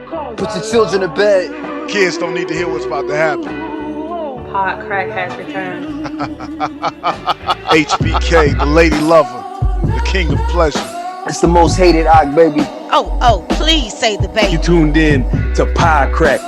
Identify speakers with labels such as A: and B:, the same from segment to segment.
A: Put your children to bed.
B: Kids don't need to hear what's about to happen.
C: Hot crack has returned.
B: HBK, the lady lover, the king of pleasure.
A: It's the most hated Ock, baby.
D: Oh, please say the baby.
E: You tuned in to Pie Crack.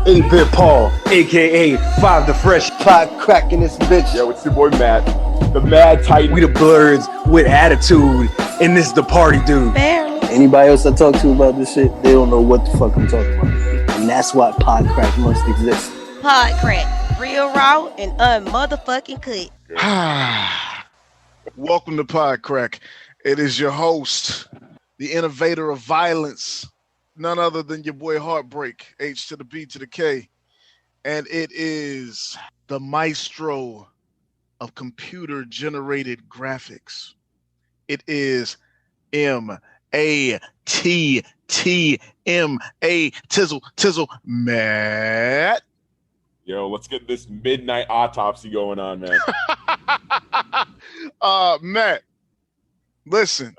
E: 8-Bit Paul, a.k.a. Five the Fresh.
A: Pie cracking this bitch.
E: Yo, it's your boy Matt, the Mad Titan. We the Blurs with attitude, and this is the party dude.
D: Barely.
A: Anybody else I talk to about this shit, they don't know what the fuck I'm talking about. And that's why Pie Crack must exist.
D: Pod Crack, real raw and unmotherfucking cut.
B: Welcome to Pod Crack. It is your host, the innovator of violence, none other than your boy Heartbreak, H to the B to the K. And it is the maestro of computer-generated graphics. It is M-A-T-T-M-A, Tizzle, Matt.
F: Yo, let's get this midnight autopsy going on, man.
B: Matt, listen,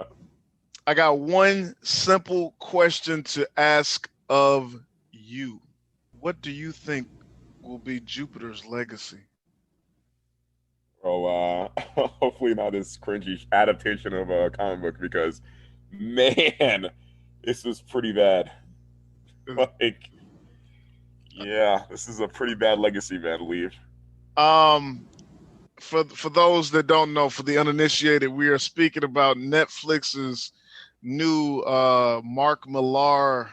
B: I got one simple question to ask of you. What do you think will be Jupiter's legacy?
F: Well, hopefully not this cringy adaptation of a comic book because, man, this was pretty bad. Like, yeah, this is a pretty bad legacy, man. Leave.
B: For those that don't know, for the uninitiated, we are speaking about Netflix's new Mark Millar.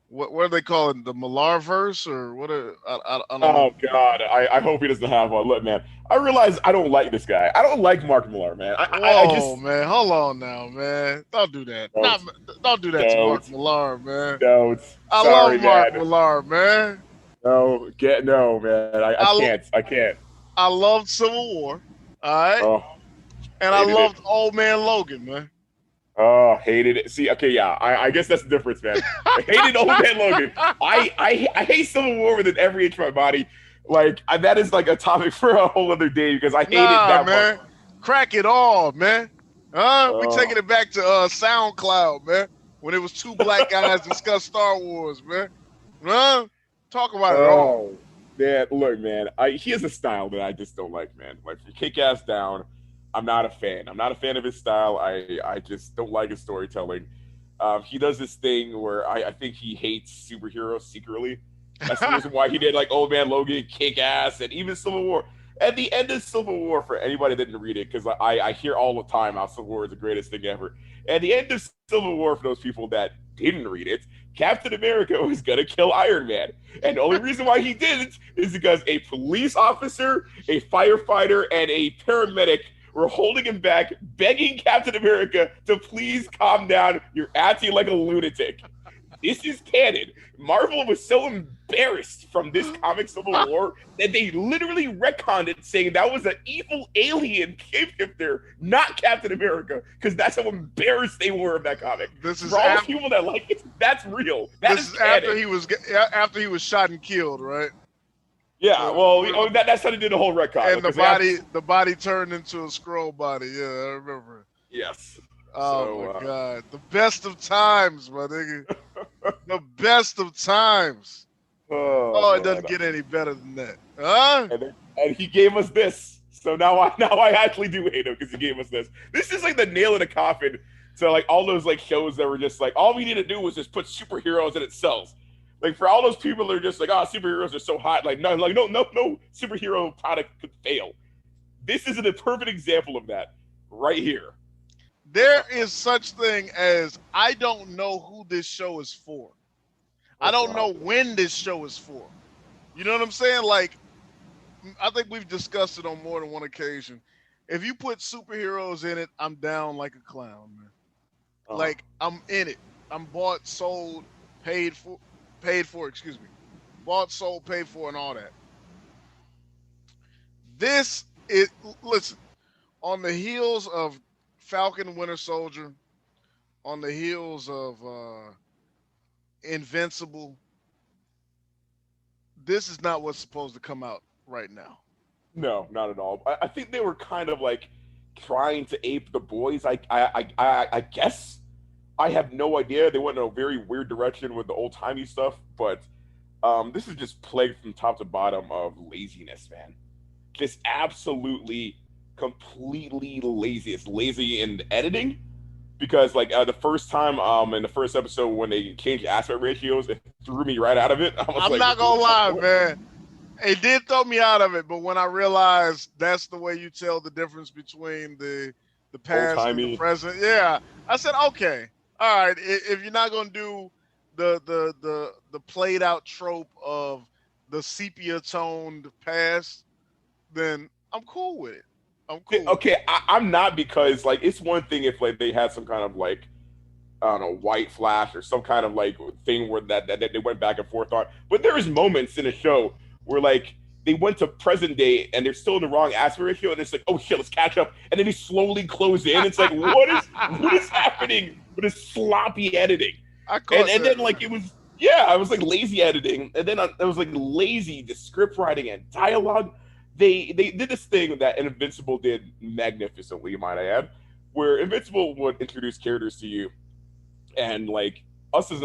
B: What do they call it? The Millar verse or what? I don't know.
F: Oh God, I hope he doesn't have one. Look, man, I realize I don't like this guy. I don't like Mark Millar, man. I just
B: man, hold on now, man. Don't do that. Don't do that to Mark Millar, man.
F: Don't.
B: I
F: Sorry,
B: love Mark
F: man.
B: Millar, man.
F: No, man. I can't.
B: I loved Civil War, all right, and I loved Old Man Logan, man.
F: Oh, hated it. See, okay, yeah, I guess that's the difference, man. I hated Old Man Logan. I hate Civil War with every inch of my body. Like that is like a topic for a whole other day because I hated that
B: man.
F: part.
B: Crack it all, man. We taking it back to SoundCloud, man. When it was two black guys discuss Star Wars, man. Talk about it all.
F: Man, look, man. He has a style that I just don't like, man. Like from Kick-Ass down, I'm not a fan. I'm not a fan of his style. I just don't like his storytelling. He does this thing where I think he hates superheroes secretly. That's the reason why he did like Old Man Logan, Kick-Ass, and even Civil War. At the end of Civil War, for anybody that didn't read it, because I hear all the time how Civil War is the greatest thing ever. At the end of Civil War, for those people that didn't read it, Captain America was going to kill Iron Man. And the only reason why he didn't is because a police officer, a firefighter, and a paramedic were holding him back, begging Captain America to please calm down. You're acting like a lunatic. This is canon. Marvel was so embarrassed from this comic Civil War that they literally retconned it, saying that was an evil alien shapeshifter, not Captain America, because that's how embarrassed they were of that comic.
B: This is
F: for all the people that like it. That's real. This is
B: after he was shot and killed, right?
F: Yeah, well, that's how they did the whole retcon.
B: And the body turned into a scroll body. Yeah, I remember.
F: Yes.
B: Oh my God, the best of times, my nigga. The best of times. It doesn't get any better than that, huh?
F: And he gave us this, so now I actually do hate him because he gave us this. This is like the nail in the coffin. So like all those like shows that were just like all we need to do was just put superheroes in it sells. Like for all those people that are just like, superheroes are so hot. Like no superhero product could fail. This is a perfect example of that right here.
B: There is such thing as I don't know who this show is for. I don't know when this show is for. You know what I'm saying? Like, I think we've discussed it on more than one occasion. If you put superheroes in it, I'm down like a clown, man. Like, I'm in it. I'm bought, sold, paid for, bought, sold, paid for, and all that. Listen, on the heels of Falcon Winter Soldier, on the heels of Invincible, this is not what's supposed to come out right now.
F: No, not at all. I think they were kind of like trying to ape The Boys, I guess. I have no idea. They went in a very weird direction with the old timey stuff, but this is just plagued from top to bottom of laziness, man. Just absolutely, completely lazy. It's lazy in editing because, like, the first time in the first episode when they changed aspect ratios, it threw me right out of it.
B: I'm not gonna lie, man. It did throw me out of it, but when I realized that's the way you tell the difference between the past and the present, yeah, I said, okay, all right. If you're not gonna do the played out trope of the sepia toned past, then I'm cool with it. I'm cool.
F: Okay, I'm not, because like it's one thing if like they had some kind of like, I don't know, white flash or some kind of like thing where that they went back and forth on. But there's moments in a show where like they went to present day and they're still in the wrong aspect ratio, and it's like, oh shit, let's catch up, and then they slowly close in. It's like, what is happening with this sloppy editing? And then like it was, yeah, I was like lazy editing, and then it was like lazy the script writing and dialogue. They did this thing that Invincible did magnificently, might I add, where Invincible would introduce characters to you, and like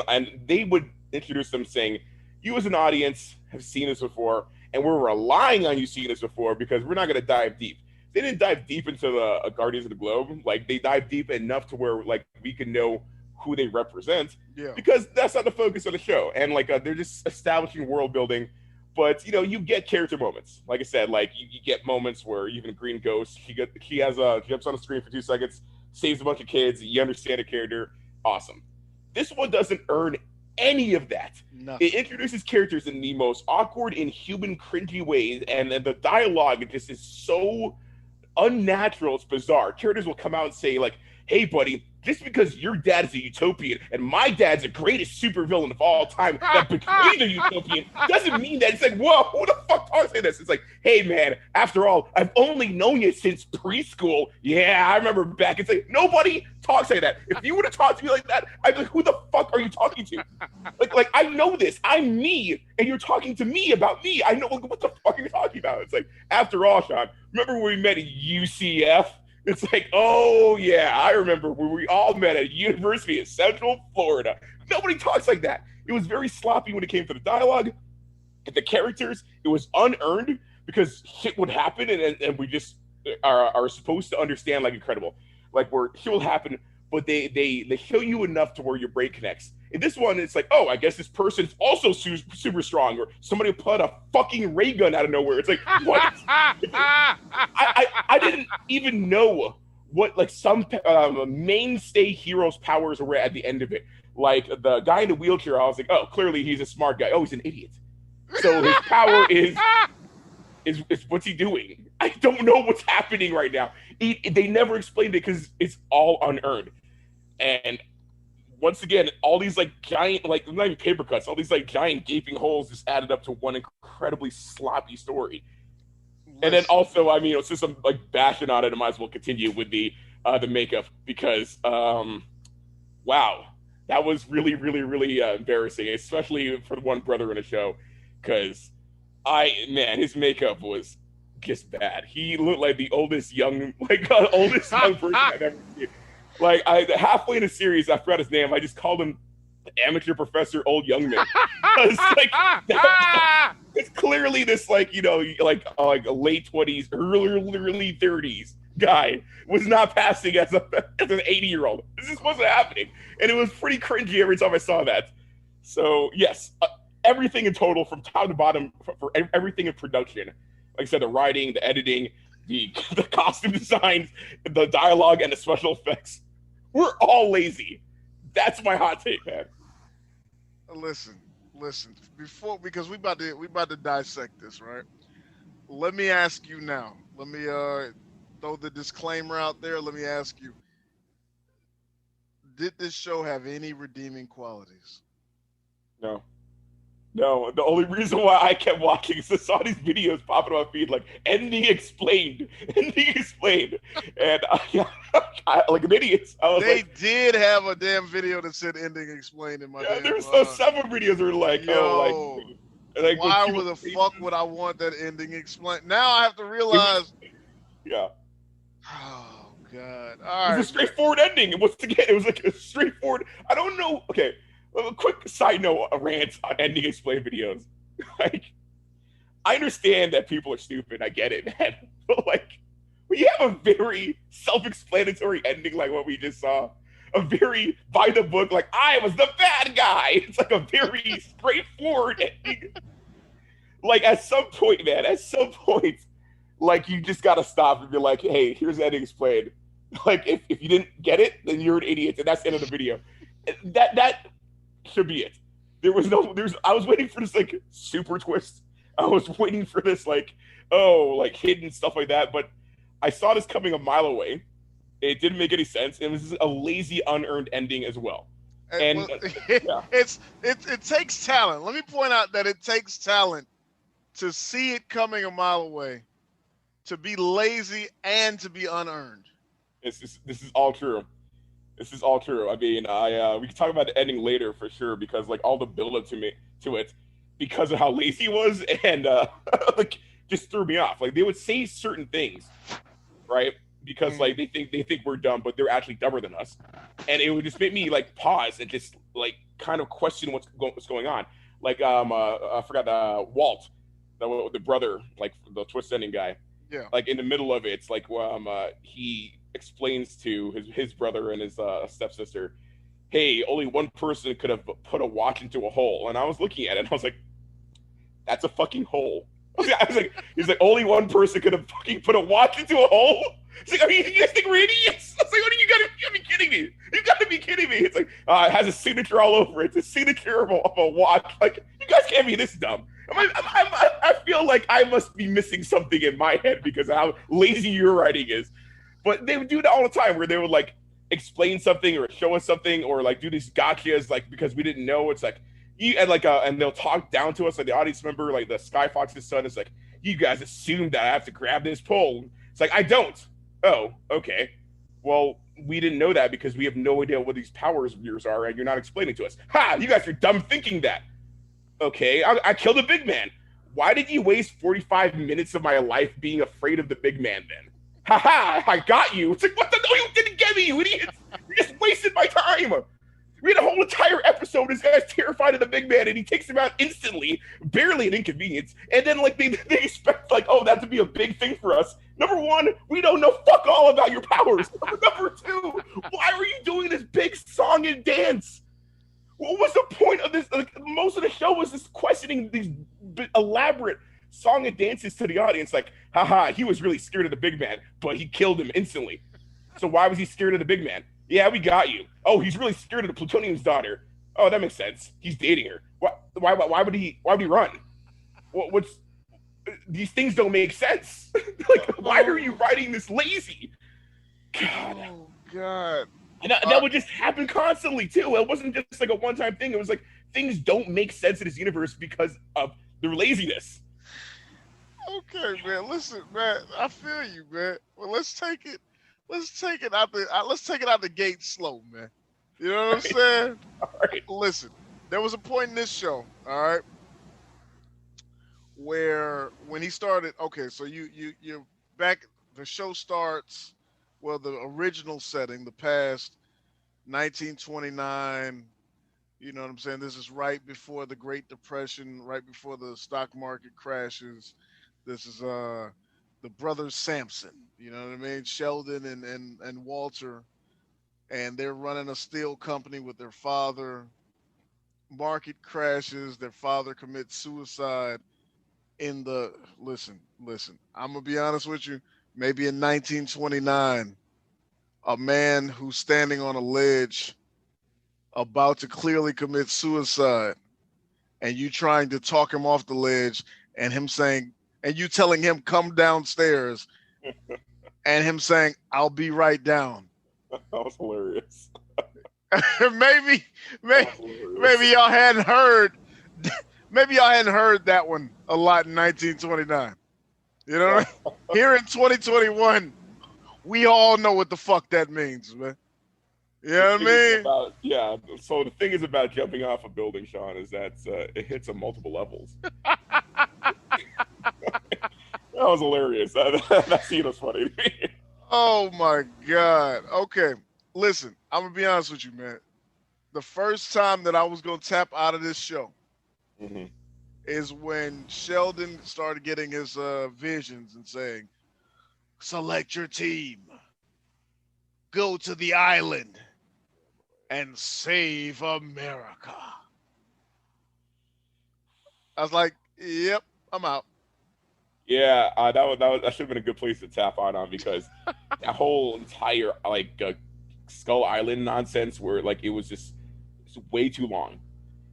F: and they would introduce them saying, you as an audience have seen this before, and we're relying on you seeing this before because we're not going to dive deep. They didn't dive deep into the Guardians of the Globe. Like, they dive deep enough to where like we can know who they represent, because that's not the focus of the show. And like they're just establishing world building. But, you know, you get character moments. Like I said, like you get moments where even Green Ghost, she jumps on the screen for 2 seconds, saves a bunch of kids, you understand a character. Awesome. This one doesn't earn any of that. Nothing. It introduces characters in the most awkward, inhuman, cringy ways, and the dialogue just is so unnatural. It's bizarre. Characters will come out and say like, hey buddy, just because your dad is a utopian and my dad's the greatest supervillain of all time that betrayed a utopian doesn't mean that. It's like, whoa, who the fuck talks like this? It's like, hey man, after all, I've only known you since preschool. Yeah, I remember back. It's like, nobody talks like that. If you would have talked to me like that, I'd be like, who the fuck are you talking to? Like I know this. I'm me, and you're talking to me about me. I know, what the fuck are you talking about? It's like, after all, Sean, remember when we met at UCF? It's like, oh yeah, I remember when we all met at University of Central Florida. Nobody talks like that. It was very sloppy when it came to the dialogue. And the characters, it was unearned because shit would happen, and we just are supposed to understand like incredible. Like where shit will happen, but they show you enough to where your brain connects. In this one, it's like, oh, I guess this person is also super strong, or somebody put a fucking ray gun out of nowhere. It's like, what? I didn't even know what like some mainstay heroes' powers were at the end of it. Like the guy in the wheelchair, I was like, oh, clearly he's a smart guy. Oh, he's an idiot. So his power is what's he doing? I don't know what's happening right now. They never explained it because it's all unearned. And once again, all these like giant, like not even paper cuts, all these like giant gaping holes just added up to one incredibly sloppy story. And then also, I mean, since I'm like bashing on it, I might as well continue with the makeup because, wow, that was really, really, really embarrassing, especially for the one brother in the show, because his makeup was just bad. He looked like the oldest young person I've ever seen. Like halfway in the series, I forgot his name. I just called him Amateur Professor Old Young Man. It's clearly this like a late 20s, early 30s guy was not passing as an 80-year-old. This just wasn't happening, and it was pretty cringy every time I saw that. So yes, everything in total, from top to bottom, for everything in production. Like I said, the writing, the editing, the costume designs, the dialogue, and the special effects. We're all lazy. That's my hot take, man.
B: Listen. Because we about to dissect this, right? Let me ask you now. Let me throw the disclaimer out there. Let me ask you: did this show have any redeeming qualities?
F: No. The only reason why I kept watching is I saw these videos popping on my feed like ending explained, and I like an idiot.
B: They did have a damn video that said ending explained in my.
F: Yeah, there's several videos that were like,
B: why the fuck would I want that ending explained? Now I have to realize.
F: Yeah.
B: Oh God!
F: It
B: All
F: was
B: right,
F: a straightforward ending. It was like a straightforward. I don't know. Okay, a quick side note: a rant on ending explain videos. Like, I understand that people are stupid. I get it, man. But like, when you have a very self-explanatory ending like what we just saw, a very by the book, like I was the bad guy. It's like a very straightforward ending. Like at some point, man, like you just gotta stop and be like, hey, here's the ending explained. Like if you didn't get it, then you're an idiot, and that's the end of the video. That should be it. I was waiting for this like super twist. I was waiting for this like hidden stuff like that, but I saw this coming a mile away. It didn't make any sense. It was a lazy, unearned ending as well. And
B: well, it takes talent. Let me point out that it takes talent to see it coming a mile away, to be lazy and to be unearned.
F: This is all true. This is all true. I mean, we can talk about the ending later for sure because like all the build up to it, because of how lazy he was and like just threw me off. Like they would say certain things, right? Because like they think we're dumb, but they're actually dumber than us, and it would just make me like pause and just like kind of question what's going on. Like I forgot Walt, the brother, like the twist ending guy.
B: Yeah.
F: Like in the middle of it, it's like he explains to his brother and his stepsister, hey, only one person could have put a watch into a hole. And I was looking at it and I was like, that's a fucking hole. I was like, he's like, only one person could have fucking put a watch into a hole? It's like, I mean, you guys think we're idiots? I was like, what are you gotta be kidding me? You gotta be kidding me. It's like, it has a signature all over it. It's a signature of a watch. Like, you guys can't be this dumb. I feel like I must be missing something in my head because of how lazy your writing is. But they would do that all the time where they would like explain something or show us something or like do these gotchas like because we didn't know. It's like and they'll talk down to us like the audience member, like the Sky Fox's son is like, you guys assume that I have to grab this pole. It's like I don't. Oh, okay. Well, we didn't know that because we have no idea what these powers of yours are and you're not explaining to us. Ha! You guys are dumb thinking that. Okay, I killed a big man. Why did you waste 45 minutes of my life being afraid of the big man then? Ha! I got you. It's like, what the? No, you didn't get me, you idiots. You just wasted my time. We had a whole entire episode. This guy's terrified of the big man, and he takes him out instantly, barely an inconvenience. And then, like, they expect, like, oh, that to be a big thing for us. Number one, we don't know fuck all about your powers. Number two, why were you doing this big song and dance? What was the point of this? Like, most of the show was just questioning these elaborate song and dances to the audience. Like, haha, he was really scared of the big man, but he killed him instantly. So why was he scared of the big man? Yeah, we got you. Oh, he's really scared of the plutonium's daughter. Oh, that makes sense. He's dating her. Why would he run? What's these things don't make sense. Like, why are you writing this lazy? God.
B: Oh God.
F: And that would just happen constantly too. It wasn't just like a one-time thing. It was like things don't make sense in this universe because of their laziness.
B: Okay, man. Listen, man. I feel you, man. Well, let's take it out the gate slow, man. You know what I'm saying?
F: All right.
B: Listen, there was a point in this show, all right, where when he started. Okay, so you're back. The show starts. Well, the original setting, the past 1929. You know what I'm saying? This is right before the Great Depression, right before the stock market crashes. This is the brothers Sampson. You know what I mean? Sheldon and Walter, and they're running a steel company with their father. Market crashes. Their father commits suicide. Listen. I'm gonna be honest with you. Maybe in 1929, a man who's standing on a ledge, about to clearly commit suicide, and you trying to talk him off the ledge, and him saying, and you telling him come downstairs, and him saying, "I'll be right down."
F: That was hilarious.
B: maybe y'all hadn't heard. Maybe y'all hadn't heard that one a lot in 1929. You know what I mean? Here in 2021, we all know what the fuck that means, man. You know what I mean?
F: So the thing is about jumping off a building, Sean, is that it hits on multiple levels. That was hilarious. That scene was funny to me.
B: Oh my God. Okay. Listen, I'm gonna be honest with you, man. The first time that I was gonna tap out of this show
F: Mm-hmm.
B: is when Sheldon started getting his visions and saying, "Select your team, go to the island, and save America." I was like, "Yep, I'm out."
F: Yeah, that should have been a good place to tap on because that whole entire Skull Island nonsense where like it's way too long.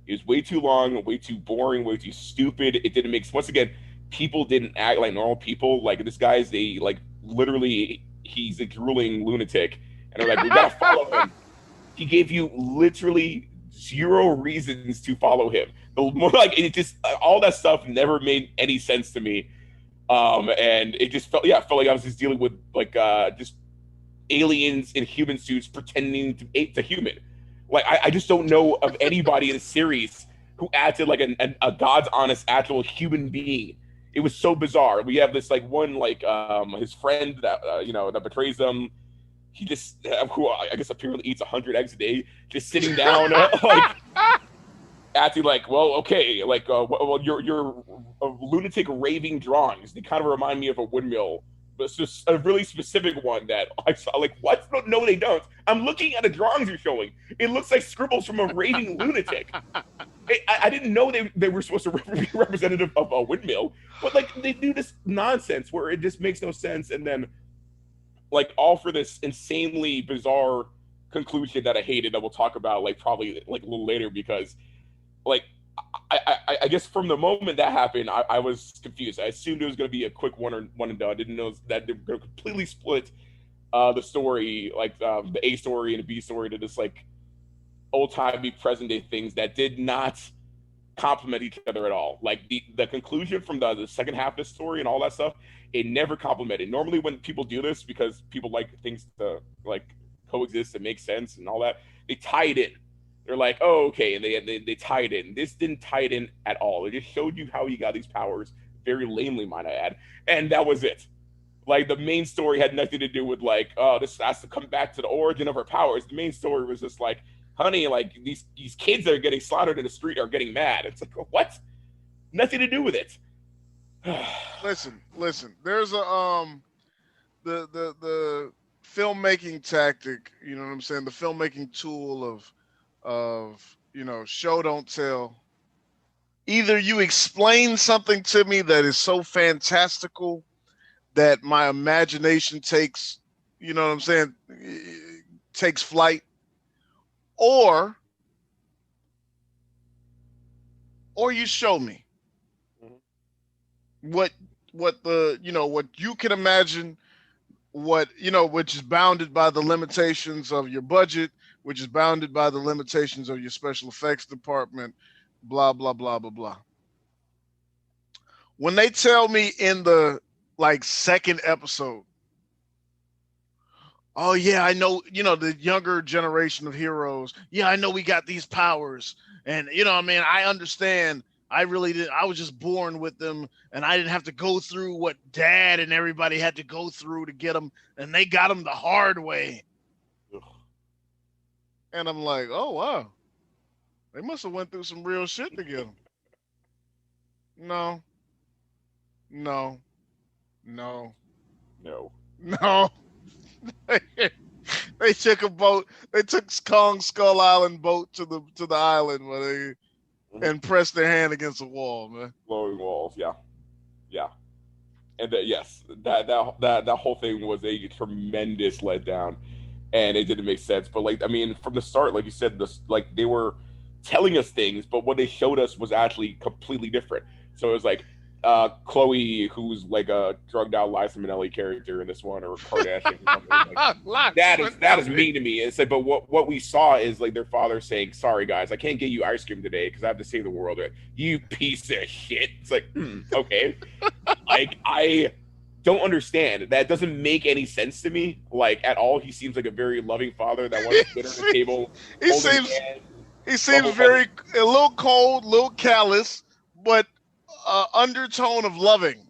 F: It was way too long, way too boring, way too stupid. It didn't make once again, people didn't act like normal people. Like this guy's literally he's a drooling lunatic, and they're like, we gotta follow him. He gave you literally zero reasons to follow him. The more like it just all that stuff never made any sense to me. And it just felt like I was just dealing with just aliens in human suits pretending to ape the human. Like I just don't know of anybody in the series who acted like a God's honest actual human being. It was so bizarre. We have this his friend that that betrays them. He just who I guess apparently eats 100 eggs a day, just sitting down acting like, well, okay, well, you're a lunatic raving drawings. They kind of remind me of a windmill, but it's just a really specific one that I saw. Like, what? No, they don't. I'm looking at the drawings you're showing. It looks like scribbles from a raving lunatic. I didn't know they were supposed to be representative of a windmill, but they do this nonsense where it just makes no sense, and then all for this insanely bizarre conclusion that I hated that we'll talk about probably a little later because. I guess from the moment that happened, I was confused. I assumed it was going to be a quick one and done. I didn't know that they were going to completely split the story, the A story and the B story, to this old timey present day things that did not complement each other at all. The conclusion from the second half of the story and all that stuff, it never complemented. Normally, when people do this because people like things to coexist and make sense and all that, they tie it in. They're like, oh, okay, and they tied it in. This didn't tie it in at all. It just showed you how he got these powers, very lamely, might I add, and that was it. The main story had nothing to do with this has to come back to the origin of her powers. The main story was just honey, these kids that are getting slaughtered in the street are getting mad. It's what? Nothing to do with it.
B: Listen. There's a the filmmaking tactic. You know what I'm saying? The filmmaking tool of show don't tell. Either you explain something to me that is so fantastical that my imagination takes, you know what I'm saying, takes flight, or you show me what you can imagine, which is bounded by the limitations of your budget, which is bounded by the limitations of your special effects department, blah, blah, blah, blah, blah. When they tell me in the second episode, oh yeah, I know, the younger generation of heroes. Yeah, I know we got these powers. And, I understand. I really did. I was just born with them, and I didn't have to go through what Dad and everybody had to go through to get them, and they got them the hard way. Ugh. And I'm like, oh wow, they must have went through some real shit to get them. No. They took a boat. They took Kong Skull Island boat to the island where they. And press their hand against the wall, man.
F: Glowing walls, yeah. And that whole thing was a tremendous letdown, and it didn't make sense. But from the start, like you said, they were telling us things, but what they showed us was actually completely different. So it was Chloe, who's a drugged out Liza Minnelli character in this one, or Kardashian. Or that is mean to me. It's but what we saw is their father saying, "Sorry guys, I can't get you ice cream today because I have to save the world." You piece of shit. It's okay. I don't understand. That doesn't make any sense to me, at all. He seems like a very loving father that wants to sit on the table.
B: He seems very a little cold, a little callous, but undertone of loving.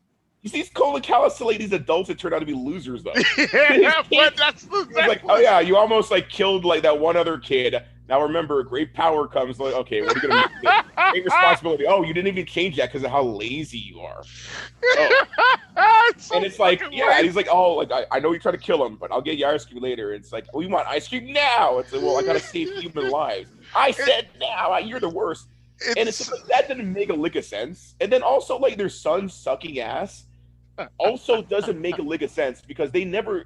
F: You see, these Cola Calicelate these adults that turn out to be losers, though.
B: Yeah, but that's the
F: It's like, oh yeah, you almost like killed like that one other kid. Now remember, great power comes. Like, okay, what are you gonna make? Great responsibility. Oh, you didn't even change that because of how lazy you are. Oh.
B: so
F: And it's like, yeah,
B: lame.
F: he's like, oh, like I know you try to kill him, but I'll get you ice cream later. It's like, oh, you want ice cream now? It's like, well, I gotta save human lives. I said now. You're the worst. And it's like, that didn't make a lick of sense. And then also like their son sucking ass also doesn't make a lick of sense because they never.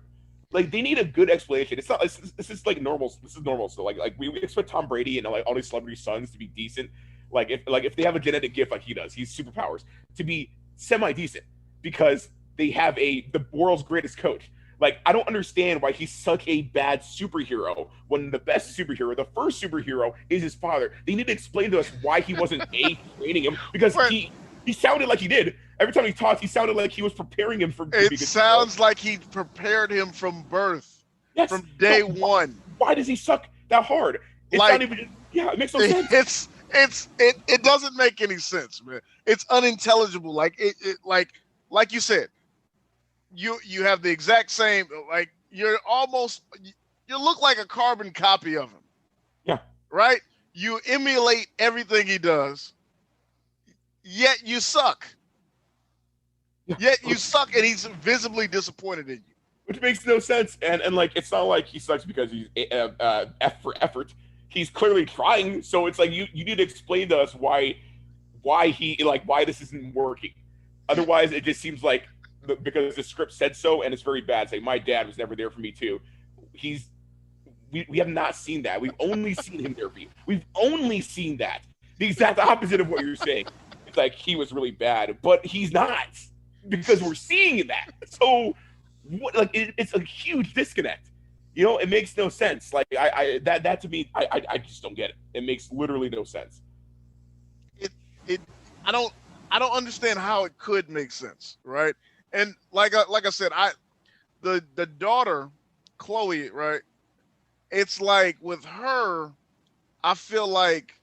F: Like they need a good explanation. It's not. This is like normal. This is normal. So like we expect Tom Brady and like all these celebrity sons to be decent. Like if they have a genetic gift like he does, he's superpowers to be semi decent because they have the world's greatest coach. Like I don't understand why he's such a bad superhero when the best superhero, the first superhero, is his father. They need to explain to us why he wasn't training him because he sounded like he did. Every time he talked, he sounded like he was preparing him for.
B: It sounds like he prepared him from birth, from day one.
F: Why does he suck that hard? It's
B: like,
F: not even. Yeah, it makes no sense.
B: It doesn't make any sense, man. It's unintelligible. Like like you said, you have the exact same. Like you look like a carbon copy of him.
F: Yeah.
B: Right. You emulate everything he does, yet you suck. Yet you suck, and he's visibly disappointed in you.
F: Which makes no sense. And like, it's not like he sucks because he's F for effort. He's clearly trying. So it's like you need to explain to us why this isn't working. Otherwise, it just seems like because the script said so, and it's very bad. It's like my dad was never there for me too. We have not seen that. We've only seen him therapy. We've only seen that. The exact opposite of what you're saying. It's like he was really bad, but he's not. Because we're seeing that, so what? Like it's a huge disconnect. You know, it makes no sense. Like that to me, I just don't get it. It makes literally no sense.
B: I don't understand how it could make sense, right? And like I said, the daughter, Chloe, right? It's like with her, I feel like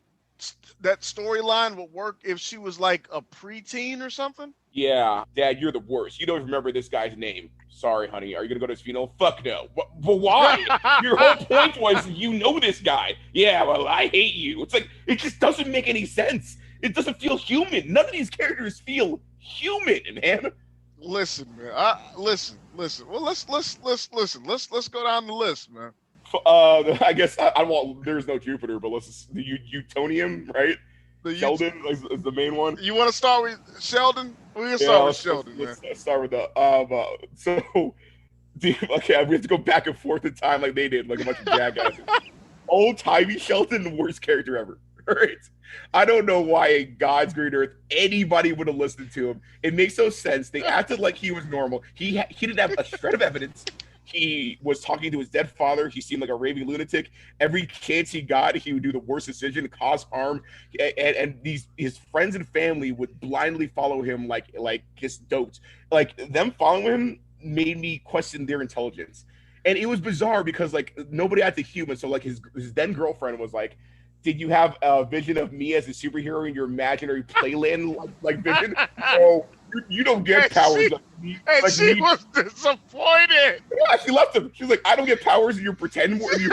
B: that storyline would work if she was like a preteen or something.
F: Yeah, Dad, you're the worst. You don't remember this guy's name. Sorry, honey. Are you gonna go to his funeral? Fuck no. But why? Your whole point was you know this guy. Yeah, well, I hate you. It's like it just doesn't make any sense. It doesn't feel human. None of these characters feel human, man.
B: Listen, man. Listen. Well, let's listen. Let's go down the list, man.
F: I guess I want. There's no Jupiter, but let's the Utonium, right? Sheldon is the main one.
B: You want to start with Sheldon? We're gonna start with Sheldon, man.
F: Let's start with the so okay, we have to go back and forth in time like they did, like a bunch of jackasses. Old timey Sheldon, the worst character ever. Right? I don't know why in God's green earth anybody would have listened to him. It makes no sense. They acted like he was normal. He didn't have a shred of evidence. He was talking to his dead father. He seemed like a raving lunatic. Every chance he got, he would do the worst decision, cause harm, and his friends and family would blindly follow him like just doped. Like them following him made me question their intelligence, and it was bizarre because like nobody had the human. So like his then girlfriend was like, "Did you have a vision of me as a superhero in your imaginary playland like vision?" Oh. You don't get powers.
B: She was disappointed.
F: Yeah, she left him. She was like, "I don't get powers in your pretend vision."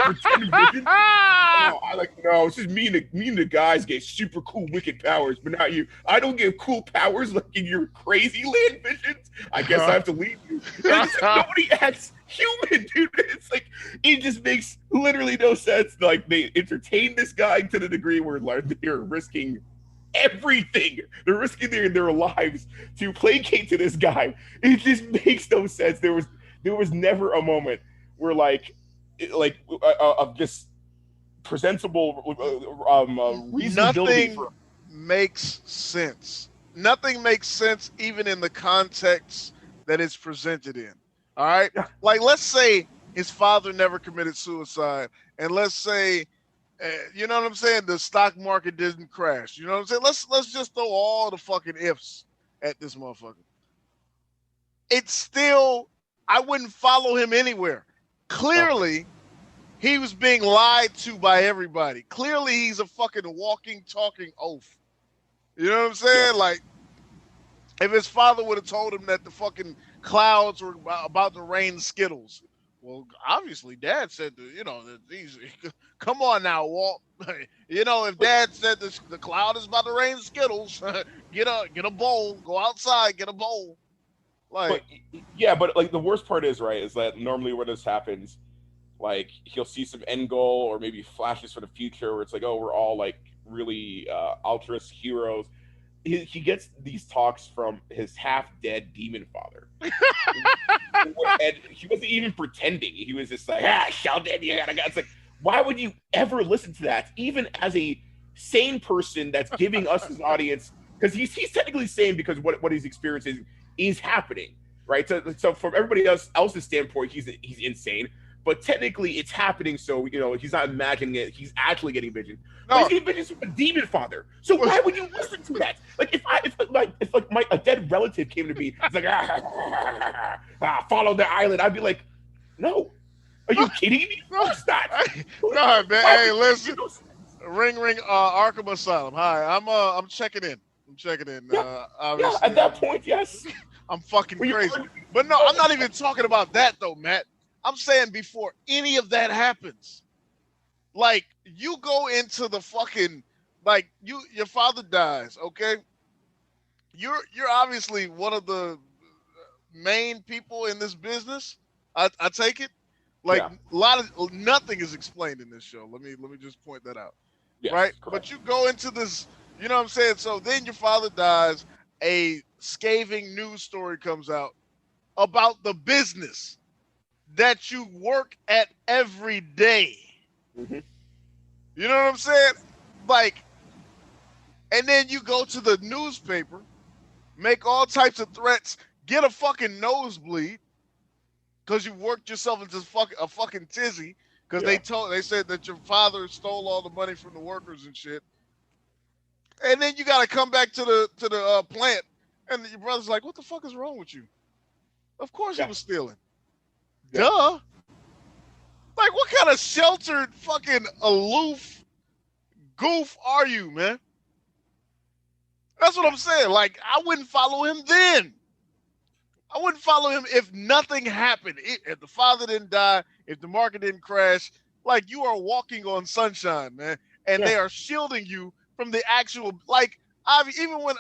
F: No, it's just me and the guys get super cool, wicked powers, but not you. I don't get cool powers like in your crazy land visions. I guess I have to leave you. Nobody acts human, dude. It's like it just makes literally no sense. Like they entertain this guy to the degree where like they're risking everything. They're risking their lives to placate to this guy. It just makes no sense. There was never a moment where of just presentable reasonability.
B: Nothing makes sense. Nothing makes sense even in the context that it's presented in. All right? Like let's say his father never committed suicide, and let's say you know what I'm saying? The stock market didn't crash. You know what I'm saying? Let's just throw all the fucking ifs at this motherfucker. It's still, I wouldn't follow him anywhere. Clearly, he was being lied to by everybody. Clearly, he's a fucking walking, talking oaf. You know what I'm saying? Like, If his father would have told him that the fucking clouds were about to rain Skittles, well, obviously, Dad said, that these. Come on now, Walt. If Dad said the cloud is about to rain Skittles, get a bowl, go outside, get a bowl.
F: But like the worst part is that normally when this happens, like he'll see some end goal or maybe flashes for the future where it's like, oh, we're all like really altruist heroes. He gets these talks from his half-dead demon father. And he wasn't even pretending. He was just like, Sheldon, you gotta go. It's like, why would you ever listen to that? Even as a sane person that's giving us his audience, because he's technically sane because what he's experiencing is happening, right? So from everybody else's standpoint, he's insane. But technically, it's happening. So he's not imagining it. He's actually getting vision. No. But he's getting visions from a demon father. So why would you listen to that? Like if a dead relative came to me, it's like follow the island. I'd be like, no, are you kidding me? No, it's not.
B: No, man. Hey, listen. Ring, Arkham Asylum. Hi, I'm checking in. Obviously,
F: at that point, yes.
B: I'm fucking crazy. But no, I'm not even talking about that though, Matt. I'm saying before any of that happens, like you go into the fucking, like your father dies, okay? You're obviously one of the main people in this business. I take it. Like nothing is explained in this show. Let me just point that out. Yes, right? Correct. But you go into this, you know what I'm saying? So then your father dies, a scathing news story comes out about the business that you work at every day. Mm-hmm. You know what I'm saying? Like, and then you go to the newspaper, make all types of threats, get a fucking nosebleed because you worked yourself into a fucking tizzy because they said that your father stole all the money from the workers and shit. And then you got to come back to the plant, and your brother's like, "What the fuck is wrong with you?" Of course he was stealing. Yeah. Duh. Like, what kind of sheltered, fucking aloof goof are you, man? That's what I'm saying. Like, I wouldn't follow him then. I wouldn't follow him if nothing happened. If the father didn't die, if the market didn't crash, like, you are walking on sunshine, man. And they are shielding you from the actual, like, even when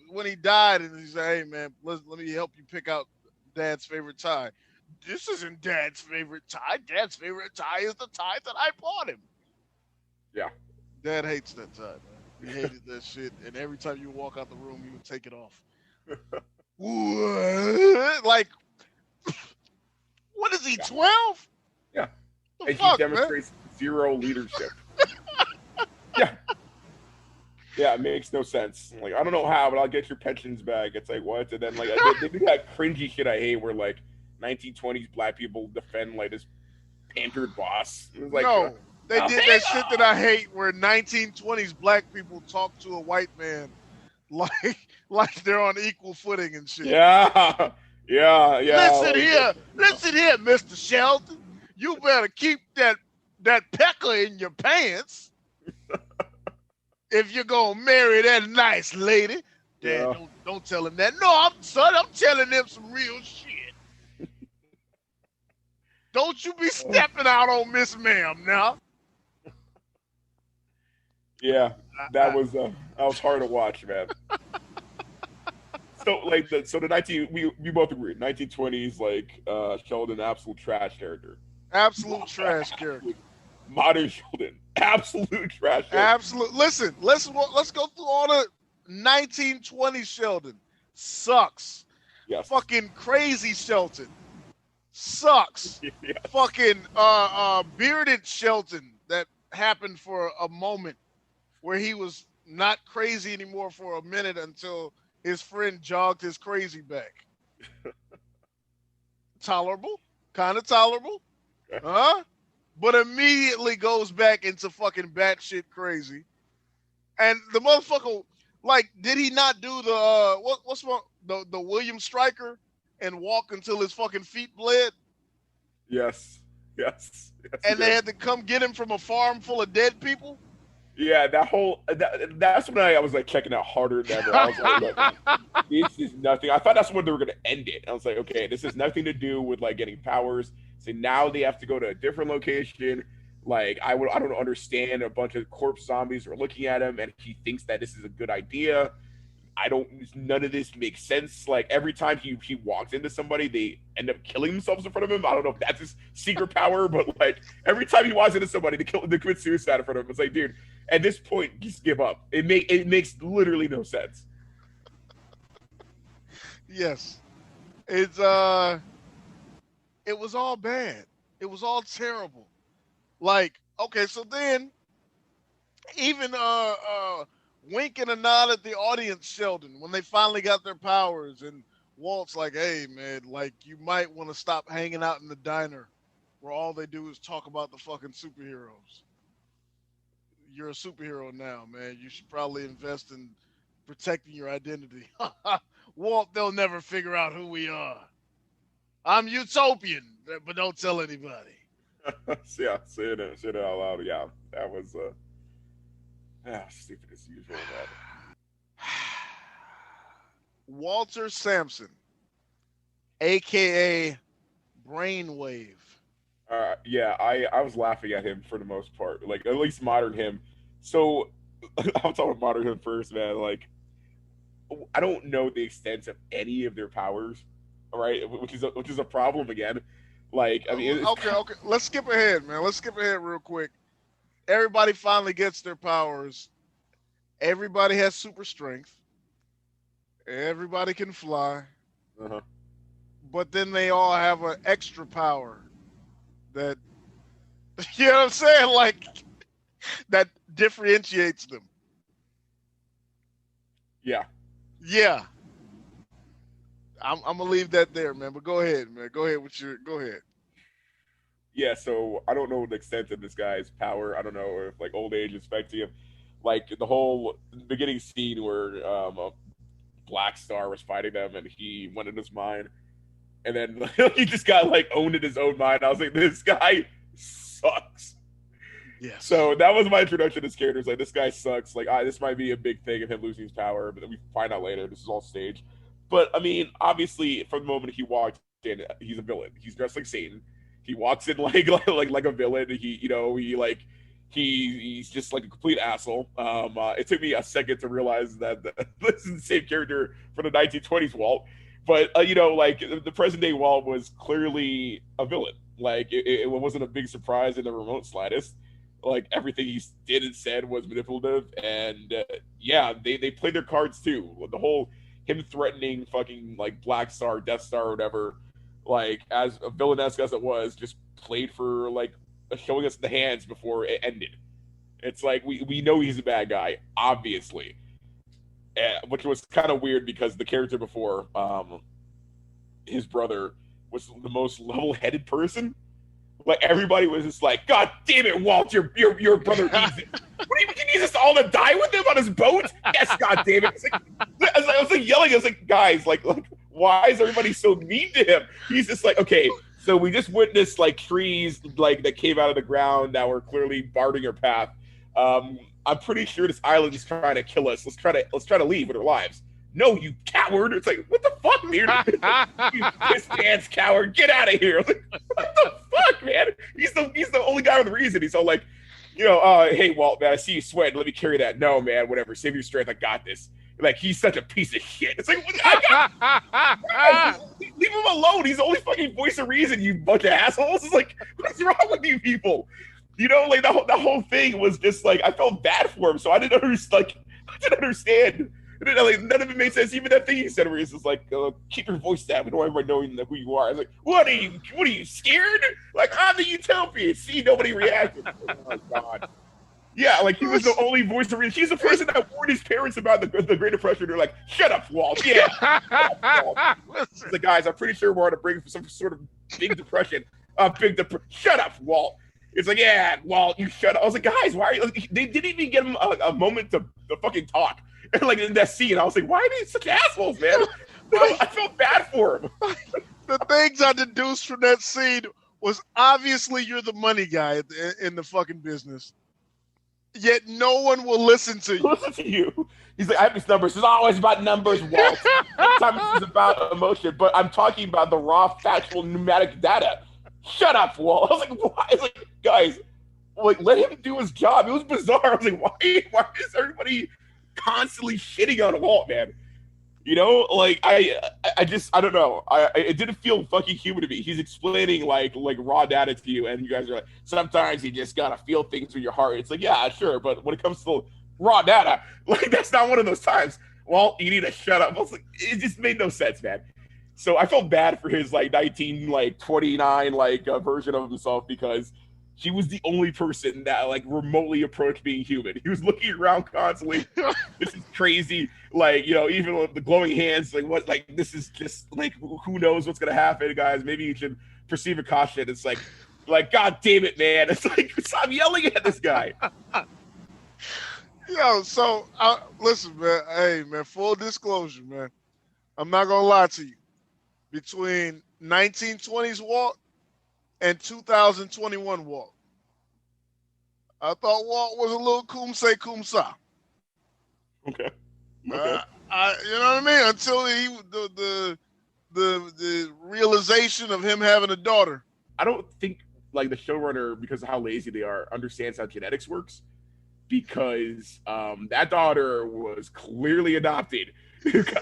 B: when he died and he said, "Hey, man, let me help you pick out Dad's favorite tie." This isn't Dad's favorite tie. Dad's favorite tie is the tie that I bought him.
F: Yeah.
B: Dad hates that tie, man. He hated that shit. And every time you walk out the room, he would take it off. What? Like, what is he, 12?
F: Yeah. And he demonstrates zero leadership. Yeah. Yeah, it makes no sense. Like, I don't know how, but I'll get your pensions back. It's like, what? And then, like, they do that cringy shit I hate where, like, 1920s black people defend, like, this pampered boss. It was like,
B: no, they did that shit that I hate where 1920s black people talk to a white man like they're on equal footing and shit.
F: Yeah.
B: Listen here, Mr. Sheldon. You better keep that pecker in your pants if you're gonna marry that nice lady. Dad, don't tell him that. No, I'm telling them some real shit. Don't you be stepping out on Miss Ma'am now.
F: Yeah, that was hard to watch, man. So like we both agreed 1920s like Sheldon, absolute trash character.
B: Absolute trash character.
F: Modern Sheldon, absolute trash character.
B: Absolute. Listen, let's go through all the 1920s Sheldon. Sucks.
F: Yes.
B: Fucking crazy Sheldon. Sucks.
F: Yes.
B: Fucking bearded Sheldon that happened for a moment where he was not crazy anymore for a minute until his friend jogged his crazy back. Tolerable. Kind of tolerable. Huh? But immediately goes back into fucking batshit crazy. And the motherfucker, like, did he not do the what's wrong? The William Stryker and walk until his fucking feet bled?
F: Yes.
B: And they had to come get him from a farm full of dead people?
F: Yeah, that's when I was like checking out harder than ever. I was like, look, this is nothing. I thought that's when they were gonna end it. I was like, okay, this has nothing to do with like getting powers. So now they have to go to a different location. Like I don't understand. A bunch of corpse zombies are looking at him, and he thinks that this is a good idea. None of this makes sense. Like every time he walks into somebody, they end up killing themselves in front of him. I don't know if that's his secret power, but like every time he walks into somebody, they commit suicide in front of him. It's like, dude, at this point, just give up. It makes literally no sense.
B: Yes. It was all bad. It was all terrible. Like, okay, so then even winking a nod at the audience, Sheldon, when they finally got their powers, and Walt's like, hey man, like you might want to stop hanging out in the diner where all they do is talk about the fucking superheroes. You're a superhero now, man. You should probably invest in protecting your identity. Walt, they'll never figure out who we are. I'm utopian, but don't tell anybody.
F: Yeah, say it out loud. Yeah, that was stupid as usual. Man.
B: Walter Sampson, aka Brainwave.
F: Yeah, I was laughing at him for the most part. Like at least modern him. So I'll talk about modern him first, man. Like I don't know the extent of any of their powers, right? Which is a problem again. Like I mean,
B: okay. Let's skip ahead, man. Let's skip ahead real quick. Everybody finally gets their powers. Everybody has super strength. Everybody can fly.
F: Uh-huh.
B: But then they all have an extra power that, you know what I'm saying? Like, that differentiates them.
F: Yeah.
B: Yeah. I'm going to leave that there, man. But go ahead, man. Go ahead.
F: Yeah, so I don't know the extent of this guy's power. I don't know if like old age is affecting him. Like the whole beginning scene where Black Star was fighting them and he went in his mind, and then he just got like owned in his own mind. I was like, this guy sucks.
B: Yeah.
F: So that was my introduction to this character. It's like, this guy sucks. Like this might be a big thing of him losing his power, but then we find out later this is all staged. But I mean, obviously, from the moment he walked in, he's a villain. He's dressed like Satan. He walks in like a villain. He's just like a complete asshole. It took me a second to realize that this is the same character from the 1920s Walt. But like the present day Walt was clearly a villain. Like it wasn't a big surprise in the remote slightest. Like everything he did and said was manipulative, and they played their cards too. The whole him threatening fucking like Black Star, Death Star, or whatever, like as a villainess as it was, just played for like showing us the hands before it ended. It's like we know he's a bad guy, obviously, which was kind of weird because the character before, his brother, was the most level-headed person. Like everybody was just like, God damn it, Walt, your brother needs it. What do you mean he needs us all to die with him on his boat? Yes, God damn it. I was like yelling. I was like, guys, like why is everybody so mean to him? He's just like, okay, so we just witnessed like trees like that came out of the ground that were clearly barring our path. I'm pretty sure this island is trying to kill us. Let's try to leave with our lives. No, you coward! It's like, what the fuck, dude? You piss pants coward! Get out of here! Like, what the fuck, man? He's the only guy with reason. He's all like, hey Walt, man, I see you sweating. Let me carry that. No, man, whatever. Save your strength. I got this. Like he's such a piece of shit. It's like, guys, leave him alone. He's the only fucking voice of reason. You bunch of assholes. It's like, what's wrong with you people? Like the whole thing was just like I felt bad for him. So I didn't understand. None of it made sense. Even that thing he said where he's just like, keep your voice down. We don't want everybody knowing who you are. I was like, what are you scared? Like, I'm the utopian. See, nobody reacted. Oh, God. Yeah, like he was the only voice of reason. He's the person that warned his parents about the Great Depression. They're like, shut up, Walt. Yeah. He's like, guys, I'm pretty sure we're on the brink of some sort of big depression. Shut up, Walt. It's like, yeah, Walt, you shut up. I was like, guys, why are you? They didn't even give him a moment to fucking talk. And like in that scene, I was like, why are they such assholes, man? I felt bad for him.
B: The things I deduced from that scene was obviously you're the money guy in the fucking business. yet no one will listen to you.
F: Listen to you. He's like, I have these numbers. It's always about numbers, Walt. Sometimes it's about emotion, but I'm talking about the raw, factual, pneumatic data. Shut up, Walt. I was like, why? I was like, guys, like, let him do his job. It was bizarre. I was like, why is everybody constantly shitting on Walt, man? You know, like I don't know. It didn't feel fucking human to me. He's explaining like raw data to you, and you guys are like, sometimes you just gotta feel things with your heart. It's like, yeah, sure, but when it comes to raw data, like that's not one of those times. Well, you need to shut up. I was like, it just made no sense, man. So I felt bad for his like 1929 version of himself because he was the only person that like remotely approached being human. He was looking around constantly. This is crazy. Like, you know, even with the glowing hands, like what, like this is just like who knows what's gonna happen, guys. Maybe you should perceive a caution. It's like God damn it, man. It's like stop yelling at this guy.
B: Yo, so listen, man. Hey, man. Full disclosure, man. I'm not gonna lie to you. Between 1920s Walt and 2021 Walt, I thought Walt was a little kumsa.
F: Okay.
B: You know what I mean? Until the realization of him having a daughter.
F: I don't think like the showrunner, because of how lazy they are, understands how genetics works. Because that daughter was clearly adopted.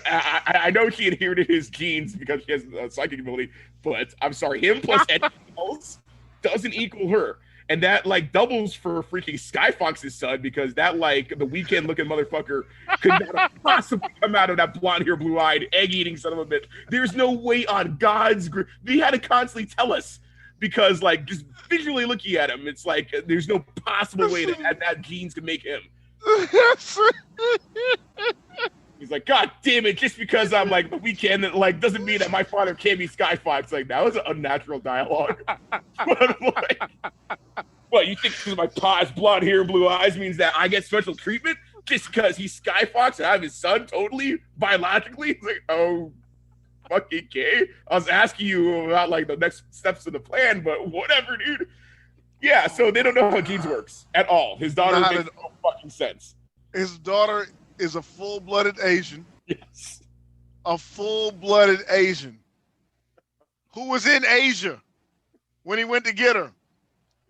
F: I know she inherited his genes because she has a psychic ability, but I'm sorry, him plus anything else doesn't equal her. And that like doubles for freaking Skyfox's son because that like the weekend looking motherfucker could not have possibly come out of that blonde hair, blue eyed, egg eating son of a bitch. There's no way on God's they had to constantly tell us because like just visually looking at him, it's like there's no possible way that genes could make him. He's like, God damn it, just because I'm like the weekend, like doesn't mean that my father can't be Skyfox. Like that was an unnatural dialogue. But like, what, you think because my pa's blonde hair and blue eyes means that I get special treatment just because he's Skyfox and I have his son totally biologically? It's like, oh, fucking okay. I was asking you about like the next steps of the plan, but whatever, dude. Yeah, so they don't know how genes works at all. His daughter makes no fucking sense.
B: His daughter is a full-blooded Asian.
F: Yes.
B: A full-blooded Asian who was in Asia when he went to get her.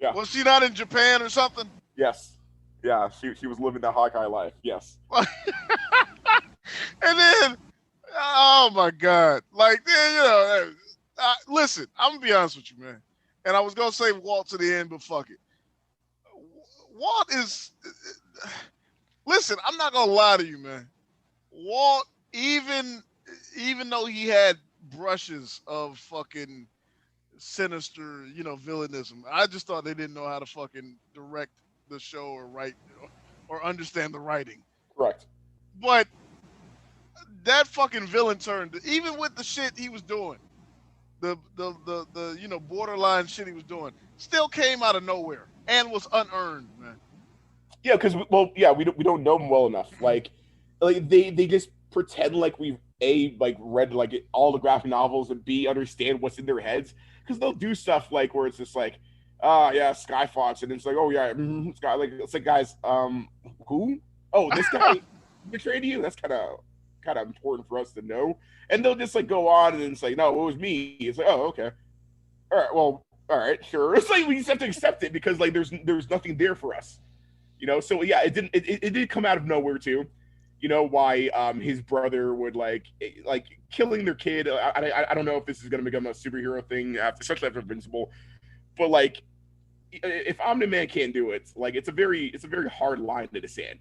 F: Yeah.
B: Was she not in Japan or something?
F: Yes. Yeah, she was living that Hawkeye life. Yes.
B: And then, oh my God. Like, you know, listen, I'm going to be honest with you, man. And I was going to say Walt to the end, but fuck it. Walt is... Listen, I'm not gonna lie to you, man. Walt, even though he had brushes of fucking sinister, you know, villainism, I just thought they didn't know how to fucking direct the show or write or understand the writing.
F: Correct.
B: But that fucking villain turned, even with the shit he was doing, the you know borderline shit he was doing, still came out of nowhere and was unearned, man.
F: Yeah, because we don't know them well enough. Like they just pretend like we've read like all the graphic novels and B understand what's in their heads because they'll do stuff like where it's just like, yeah, Skyfox, and it's like, oh yeah, Sky. Like it's like, guys, who? Oh, this guy betrayed you. That's kind of important for us to know. And they'll just like go on and it's like, no, it was me. It's like, oh, okay, all right, well, all right, sure. It's like we just have to accept it because like there's nothing there for us. You know, so yeah, it did come out of nowhere too. You know why his brother would like killing their kid. I don't know if this is gonna become a superhero thing especially after Invincible, but like if Omni-Man can't do it, like it's a very hard line to descend.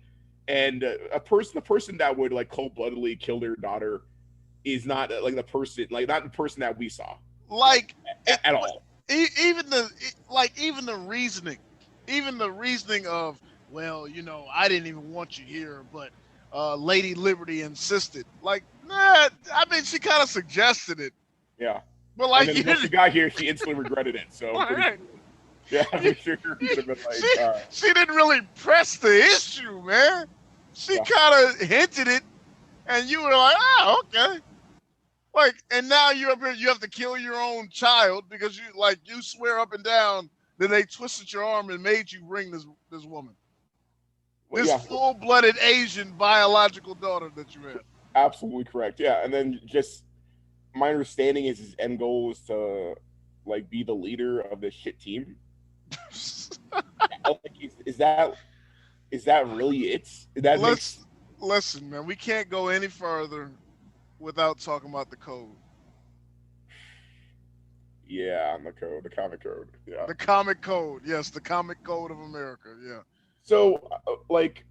F: And the person that would like cold-bloodedly kill their daughter is not like the person that we saw
B: like
F: at all.
B: Even the reasoning of, well, you know, I didn't even want you here, but Lady Liberty insisted. Like, nah, I mean, she kind of suggested it.
F: Yeah.
B: But like,
F: and then once she got here, she instantly regretted it. So, yeah, I'm sure could have been like,
B: she didn't really press the issue, man. She kind of hinted it, and you were like, oh, okay. Like, and now you have to kill your own child because you swear up and down that they twisted your arm and made you bring this woman. This
F: Yeah.
B: full-blooded Asian biological daughter that you have.
F: Absolutely correct. Yeah, and then just my understanding is his end goal is to like be the leader of this shit team. Like, is that really it? That makes
B: Listen, man. We can't go any further without talking about the code.
F: yeah, on the code, the comic code. Yeah.
B: The comic code. Yes, the comic code of America. Yeah.
F: So like,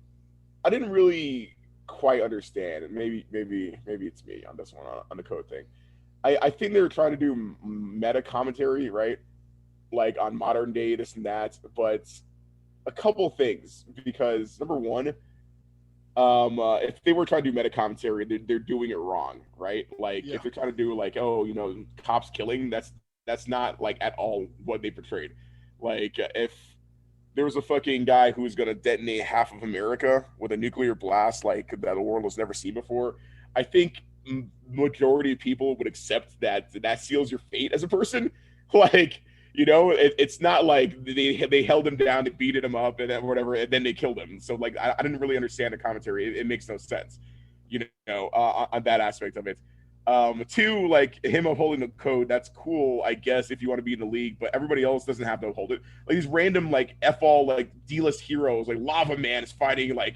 F: I didn't really quite understand. Maybe it's me on this one on the code thing. I think they were trying to do meta commentary, right? Like on modern day, this and that. But a couple things, because number one, if they were trying to do meta commentary, they're doing it wrong, right? Like if they're trying to do like, oh, you know, cops killing, that's not like at all what they portrayed. Like if there was a fucking guy who was going to detonate half of America with a nuclear blast like that the world has never seen before, I think majority of people would accept that seals your fate as a person. Like, you know, it's not like they held him down, they beat him up and then whatever, and then they killed him. So like, I didn't really understand the commentary. It makes no sense, you know, on that aspect of it. Two, like him upholding the code, that's cool, I guess, if you want to be in the league, but everybody else doesn't have to uphold it. Like these random like all like D-list heroes, like Lava Man is fighting like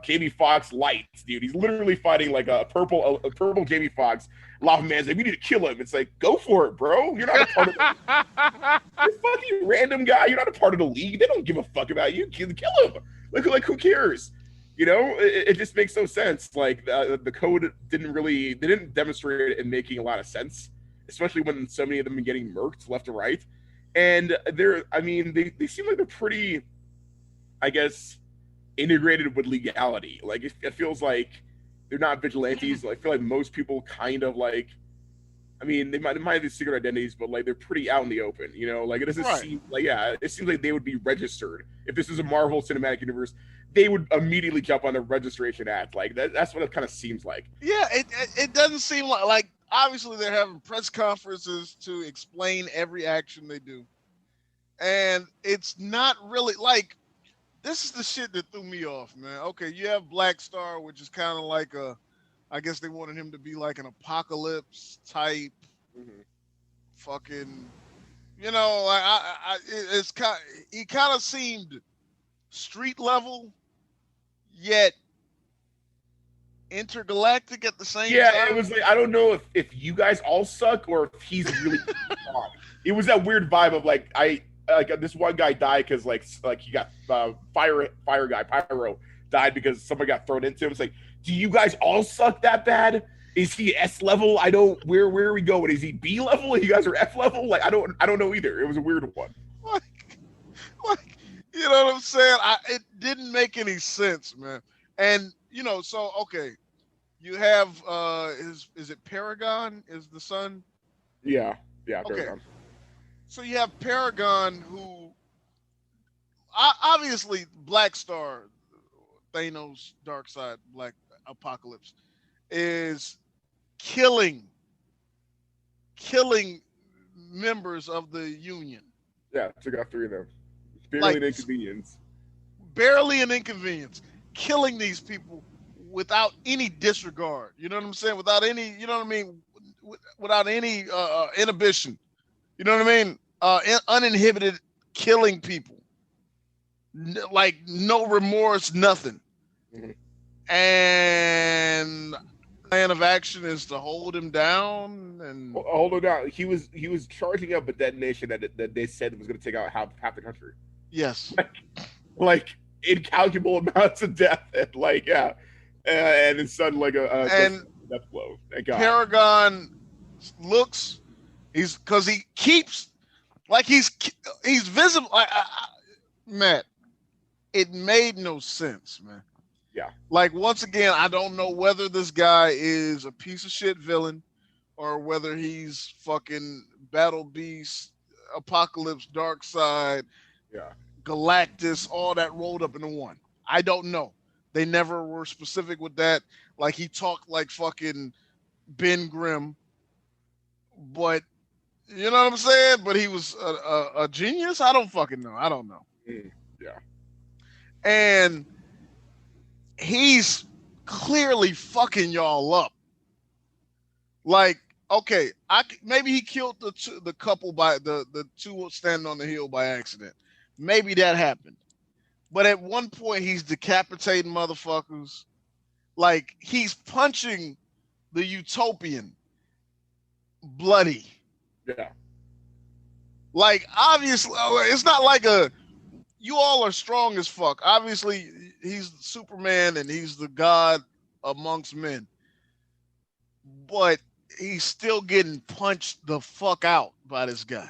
F: Jamie Foxx lights, dude. He's literally fighting like a purple Jamie Foxx. Lava Man's like, we need to kill him. It's like, go for it, bro. You're not a part of this fucking random guy. You're not a part of the league. They don't give a fuck about you. Kill him. Like who cares? You know, it just makes no sense. Like the code they didn't demonstrate it in making a lot of sense, especially when so many of them are getting murked left and right. And they seem like they're pretty, I guess, integrated with legality. Like it feels like they're not vigilantes. I feel like most people kind of like, I mean, they might have these secret identities, but like they're pretty out in the open, you know. Like it doesn't seem like it seems like they would be registered. If this is a Marvel Cinematic Universe, they would immediately jump on the registration act. Like that's what it kind of seems like.
B: Yeah, it doesn't seem like obviously they're having press conferences to explain every action they do, and it's not really like this is the shit that threw me off, man. Okay, you have Black Star, which is kind of like I guess they wanted him to be like an apocalypse type, fucking, you know, like it's kind. He kind of seemed street level, yet intergalactic at the same time.
F: Yeah, it was like I don't know if you guys all suck or if he's really on. It was that weird vibe of like this one guy died because like he got fire guy Pyro died because somebody got thrown into him. It's like, do you guys all suck that bad? Is he S level? I don't. Where are we going? Is he B level? You guys are F level? Like I don't know either. It was a weird one.
B: Like you know what I'm saying? It didn't make any sense, man. And you know, so okay, you have is it Paragon? Is the son?
F: Yeah,
B: okay.
F: Paragon.
B: So you have Paragon, who obviously Black Star, Thanos, Darkseid, Black Apocalypse, is killing members of the Union.
F: Yeah, took out 3 of them. Barely an inconvenience.
B: Barely an inconvenience. Killing these people without any disregard. You know what I'm saying? Without any, you know what I mean? Without any inhibition. You know what I mean? Uninhibited killing people. Like no remorse, nothing. And plan of action is to hold him down and
F: hold him down. He was charging up a detonation that they said was going to take out half the country.
B: Yes,
F: like incalculable amounts of death. And his son like a death blow. Thank God.
B: Paragon looks because he keeps like he's visible. Matt, it made no sense, man.
F: Yeah.
B: Like once again, I don't know whether this guy is a piece of shit villain or whether he's fucking Battle Beast, Apocalypse, Darkseid, Galactus, all that rolled up into one. I don't know. They never were specific with that. Like he talked like fucking Ben Grimm, but you know what I'm saying? But he was a genius. I don't fucking know. I don't know.
F: Yeah.
B: and he's clearly fucking y'all up. Like, okay, maybe he killed the couple by the two standing on the hill by accident. Maybe that happened. But at one point, he's decapitating motherfuckers. Like, he's punching the Utopian bloody.
F: Yeah.
B: Like, obviously, it's not like you all are strong as fuck. Obviously, he's Superman and he's the god amongst men. But he's still getting punched the fuck out by this guy.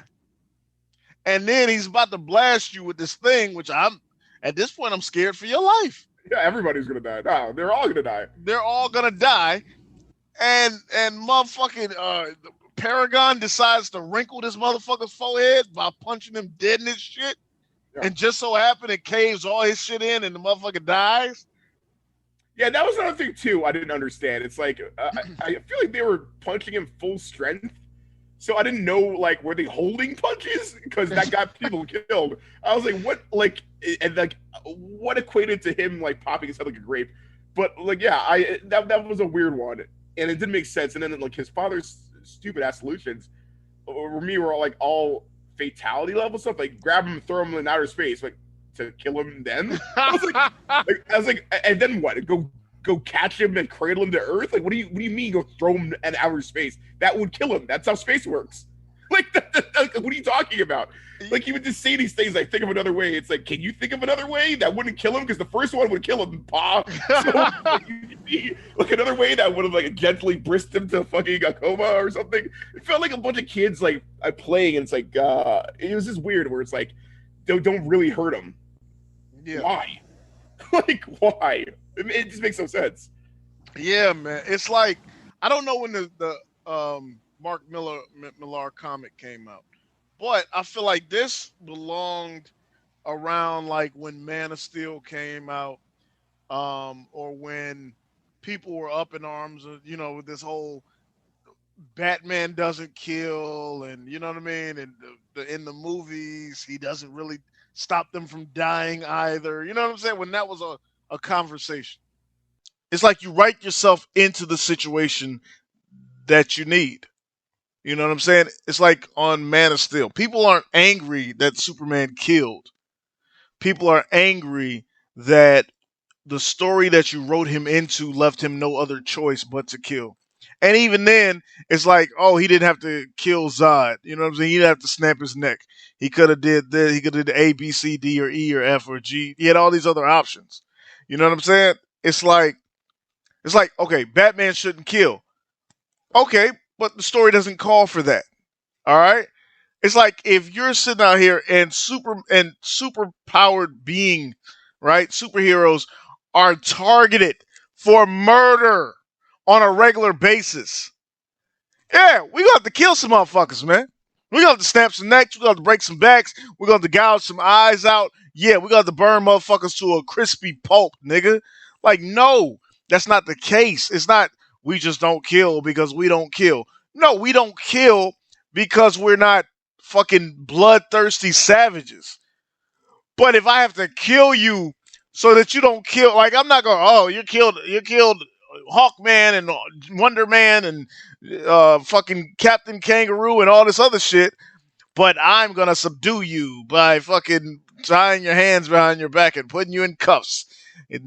B: And then he's about to blast you with this thing, which at this point, I'm scared for your life.
F: Yeah, everybody's gonna die. No, they're all gonna die.
B: They're all gonna die. And motherfucking Paragon decides to wrinkle this motherfucker's forehead by punching him dead in his shit. Yeah. And just so happened it caves all his shit in and the motherfucker dies.
F: Yeah, that was another thing too I didn't understand. It's like I feel like they were punching him full strength. So I didn't know, like, were they holding punches? Because that got people killed. I was like, what, like, and like, what equated to him, like, popping his head like a grape? But, like, yeah, that was a weird one. And it didn't make sense. And then, like, his father's stupid-ass solutions, for me, were all fatality level stuff. Like, grab him and throw him in outer space, like, to kill him then? I was like, and then what? Go catch him and cradle him to Earth? Like, what do you mean go throw him in outer space? That would kill him. That's how space works. Like, what are you talking about? Like, he would just say these things like, think of another way. It's like, can you think of another way that wouldn't kill him? Because the first one would kill him, pa. So, like, another way that would have, like, gently brisked him to fucking a coma or something. It felt like a bunch of kids, like, playing, and it's like, it was just weird where it's like, don't really hurt him. Yeah. Why? Like, why? It just makes no sense.
B: Yeah, man. It's like, I don't know when the Mark Millar comic came out, but I feel like this belonged around like when Man of Steel came out, or when people were up in arms, with this whole Batman doesn't kill, and you know what I mean, and in the movies he doesn't really stop them from dying either. You know what I'm saying? When that was a conversation. It's like you write yourself into the situation that you need. You know what I'm saying? It's like on Man of Steel. People aren't angry that Superman killed. People are angry that the story that you wrote him into left him no other choice but to kill. And even then, it's like, oh, he didn't have to kill Zod. You know what I'm saying? He didn't have to snap his neck. He could have did this. He could have did A, B, C, D, or E, or F, or G. He had all these other options. You know what I'm saying? It's like, okay, Batman shouldn't kill. Okay, but the story doesn't call for that. All right? It's like if you're sitting out here and super powered being, right? Superheroes are targeted for murder on a regular basis. Yeah, we got to kill some motherfuckers, man. We got to snap some necks. We got to break some backs. We got to gouge some eyes out. Yeah, we got to burn motherfuckers to a crispy pulp, nigga. Like, no, that's not the case. It's not we just don't kill because we don't kill. No, we don't kill because we're not fucking bloodthirsty savages. But if I have to kill you so that you don't kill, like, I'm not going, oh, you killed Hawkman and Wonder Man and fucking Captain Kangaroo and all this other shit, but I'm going to subdue you by fucking tying your hands behind your back and putting you in cuffs.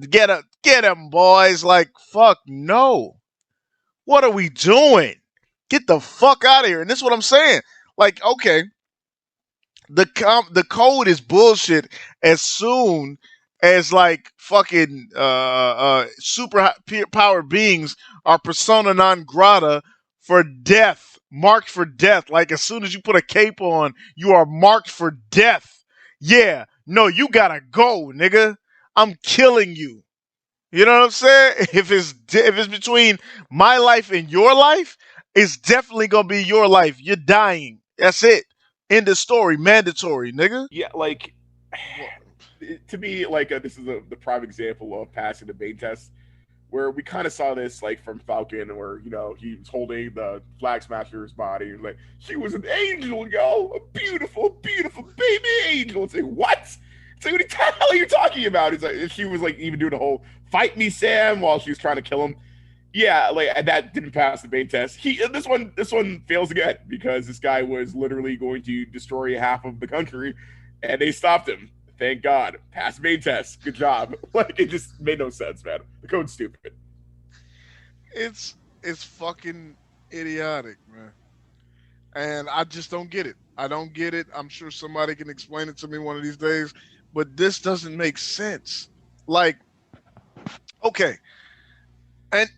B: Get him, boys. Like, fuck no. What are we doing? Get the fuck out of here. And this is what I'm saying. Like, okay, the code is bullshit as soon as like fucking super powered beings are persona non grata for death, marked for death. Like as soon as you put a cape on, you are marked for death. Yeah, no, you gotta go, nigga. I'm killing you. You know what I'm saying? If it's between my life and your life, it's definitely gonna be your life. You're dying. That's it. End of story. Mandatory, nigga.
F: Yeah, like to me, like this is the prime example of passing the Bane test, where we kind of saw this like from Falcon, where he was holding the Flag Smasher's body, like she was an angel, yo, a beautiful, beautiful baby angel. It's like what? It's So what the hell are you talking about? It's like she was like even doing the whole "fight me, Sam" while she was trying to kill him. Yeah, like that didn't pass the Bane test. This one fails again because this guy was literally going to destroy half of the country, and they stopped him. Thank God. Passed the Bane test. Good job. Like it just made no sense, man. The code's stupid.
B: It's fucking idiotic, man. And I just don't get it. I don't get it. I'm sure somebody can explain it to me one of these days, but this doesn't make sense. Like, okay. And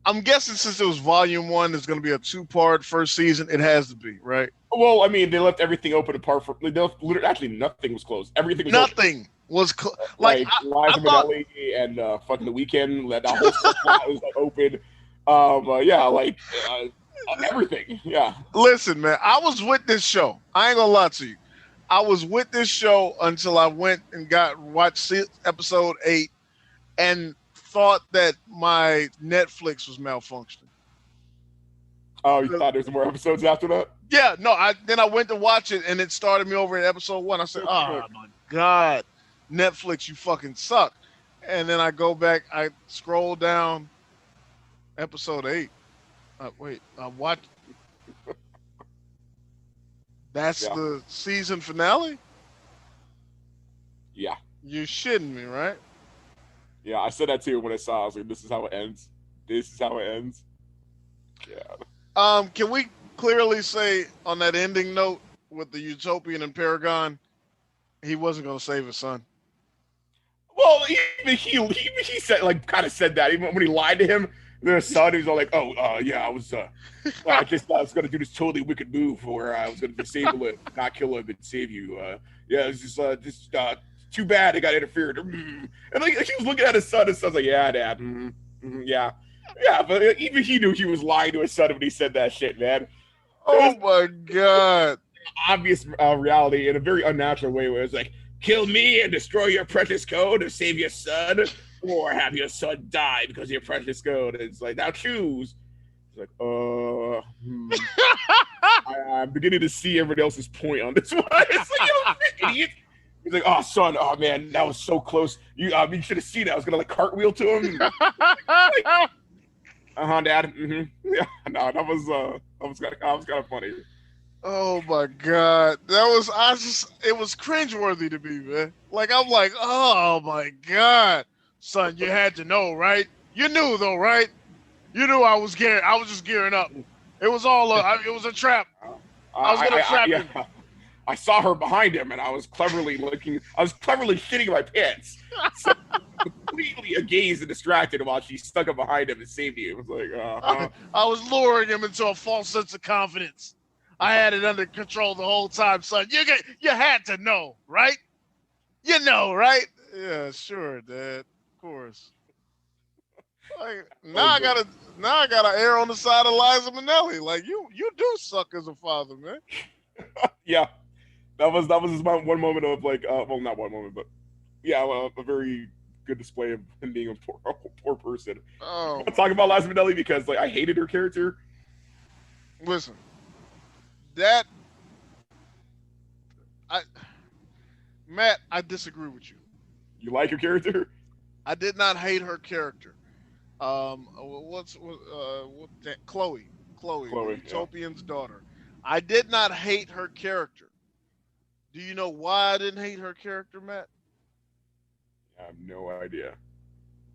B: I'm guessing since it was volume 1, it's going to be a 2-part first season. It has to be, right?
F: Well, I mean, they left everything open apart from. Literally, actually, nothing was closed. Everything was
B: nothing
F: open.
B: Was
F: like
B: I
F: Liza
B: thought,
F: Minnelli and fucking The Weeknd. That whole stuff was like, open. Yeah, like everything. Yeah.
B: Listen, man, I was with this show. I ain't gonna lie to you. I was with this show until I went and watched episode 8 and thought that my Netflix was malfunctioning.
F: Oh, you thought there's more episodes after that?
B: Yeah, no. Then I went to watch it and it started me over at episode 1. I said, "Oh my God, Netflix, you fucking suck." And then I go back, I scroll down, episode 8. Wait, what? That's the season finale?
F: Yeah.
B: You're shitting me, right?
F: Yeah, I said that too when I saw it. I was like, this is how it ends. This is how it ends. Yeah.
B: Can we clearly say on that ending note with the Utopian and Paragon, he wasn't going to save his son?
F: Well, even he said, like, kind of said that. Even when he lied to him, their son, he was all like, yeah, I just thought I was going to do this totally wicked move where I was going to disable it, not kill him, and save you. Yeah, it's just too bad it got interfered. And like he was looking at his son like, yeah, Dad, yeah. Yeah, but even he knew he was lying to his son when he said that shit, man.
B: Oh my God.
F: Obvious reality in a very unnatural way where it's like, kill me and destroy your precious code to save your son, or have your son die because of your precious code. And it's like, now choose. It's like, I'm beginning to see everybody else's point on this one. It's like, you idiot. He's like, oh, son, oh, man, that was so close. You should have seen it. I was going to, like, cartwheel to him. Like, Dad. Mm-hmm. Yeah, no, that was kind of funny.
B: Oh my God, it was cringeworthy to me, man. Like I'm like, oh my God, son, you had to know, right? You knew though, right? You knew I was just gearing up. It was all it was a trap. I was gonna trap him.
F: I saw her behind him, and I was cleverly shitting my pants. So, completely agazed and distracted while she stuck up behind him and saved you. It was like,
B: I was luring him into a false sense of confidence. I had it under control the whole time, son. You had to know, right? You know, right? Yeah, sure, Dad. Of course. Like, now I gotta err on the side of Liza Minnelli. Like you do suck as a father, man.
F: Yeah. That was just my one moment of like, well, not one moment, but yeah, a very good display of him being a poor person.
B: Oh,
F: I'm talking about Liza Minnelli because like I hated her character.
B: Listen, Matt, I disagree with you.
F: You like her character?
B: I did not hate her character. Chloe, Utopian's daughter. I did not hate her character. Do you know why I didn't hate her character, Matt?
F: I have no idea.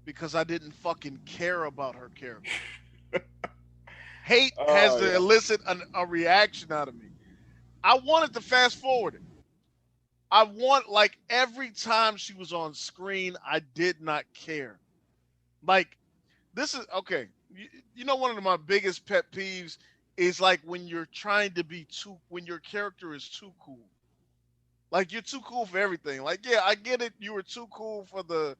B: Because I didn't fucking care about her character. Hate has to elicit a reaction out of me. I wanted to fast forward it. I want, like, every time she was on screen, I did not care. Like, this is, okay, you know, one of my biggest pet peeves is, like, when you're trying to be when your character is too cool. Like, you're too cool for everything. Like, yeah, I get it. You were too cool for the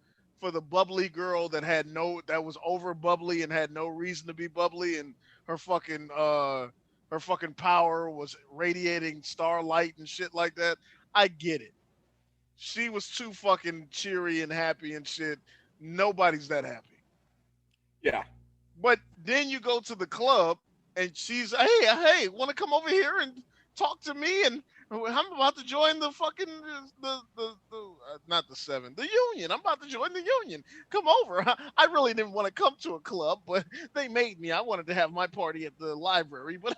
B: bubbly girl that was over bubbly and had no reason to be bubbly, and her fucking power was radiating starlight and shit like that. I get it. She was too fucking cheery and happy and shit. Nobody's that happy.
F: Yeah.
B: But then you go to the club and she's, hey, want to come over here and talk to me? And I'm about to join the fucking not the 7, the union. I'm about to join the union. Come over. I really didn't want to come to a club, but they made me. I wanted to have my party at the library, but